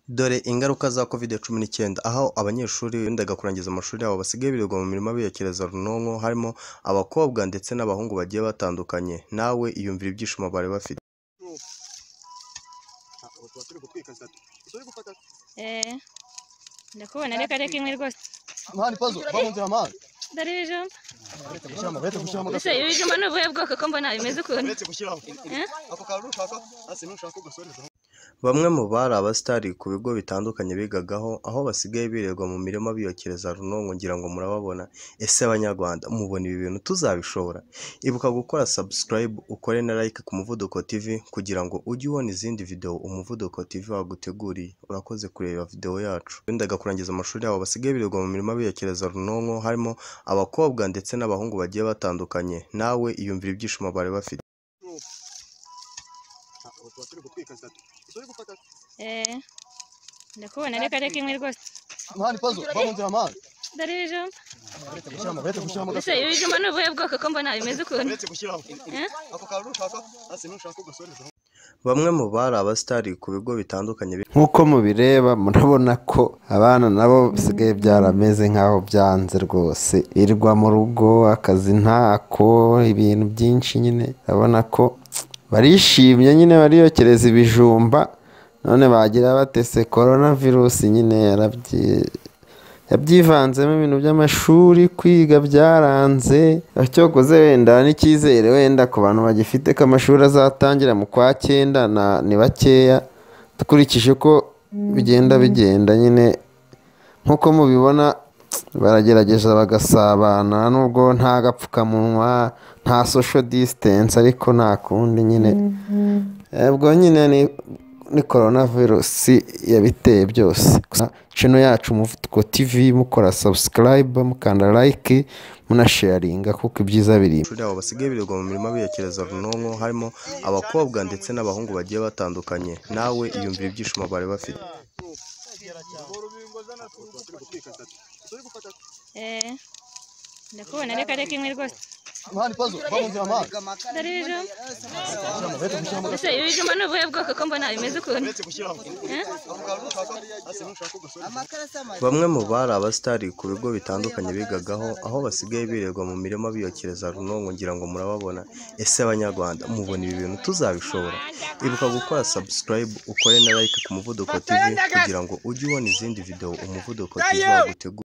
Dore ingaruka za Covid-19 aho abanyeshuri bendaga kurangiza amashuri yabo basigaye birirwa mu mirima biyekereza runonko, harimo abakobwa ndetse n'abahungu bagiye batandukanye. Nawe iyumvira ibyishimo bari bafite. Ndakubona reka imwe rwose. Dore ibijumba. Ese ibijumba ni ubuhe bwoko ko mbona bimeze ukuntu? Bamwe mu bari abasitari ku bigo bitandukanye bigagaho, aho basigaye birirwa mu mirima biyokereza runonko, ngira ngo murababona. Ese abanyarwanda mubona ibi bintu tuzabishobora? Ibuka gukora subscribe, ukore na like ku Muvuduko TV kugira ngo ujye ubona izindi video Umuvuduko TV waguteguriye. Urakoze kureba video yacu. Bendaga kurangiza amashuri yabo basigaye birirwa mu mirima biyekereza runonko, harimo abakobwa ndetse n'abahungu bagiye batandukanye. Nawe iyumvira ibyishimo bari bafite. Ndakubona reka imwe rwose. Dore ibijumba. Ese ibijumba ni ubuhe bwoko ko mbona bimeze ukuntu? Bamwe mu bari abasitari ku bigo bitandukanye nk'uko mubireba murabona ko abana nabo bisigaye byarameze nk'aho byanze rwose, birirwa mu rugo, akazi ntako, ibintu byinshi nyine. Urabona ko barishimye nyine, bariyokereza ibijumba, none bagira batese coronavirus nyine yabyivanzemo ibintu by'amashuri, kwiga byaranze. Cyokoze wenda n'icyizere wenda ku bantu bagifite ko amashuri azatangira mu kwa 9 ni bakeya, dukurikije ko bigenda nyine. Nk'uko mubibona baragerageza bagasabana, nubwo nta gapfukamunwa, nta social distance, ariko nta kundi nyine. Ubwo nyine ni coronavirus yabiteye byose. Channel yacu Umuvuduko TV mukora subscribe, mukanda like, munasharinga kuko ibyiza biri. Abo basigaye birirwa mu mirima biyekereza runonko, harimo abakobwa ndetse n'abahungu bagiye batandukanye. Nawe iyumvira ibyishimo bari bafite. Ndakubona reka imwe rwose. Dore ibijumba. Ese ibijumba ni ubuhe bwoko ko mbona bimeze ukuntu? Bamwe mu bari abasitari ku bigo bitandukanye bigagaho, aho basigaye birirwa mu mirima biyokereza runonko, ngira ngo murababona. Ese abanyarwanda mubona ibi bintu tuzabishobora? Ibuka gukora subscribe, ukore na like ku Muvuduko TV kugira ngo ujye ubona izindi video Umuvuduko TV waguteguriye.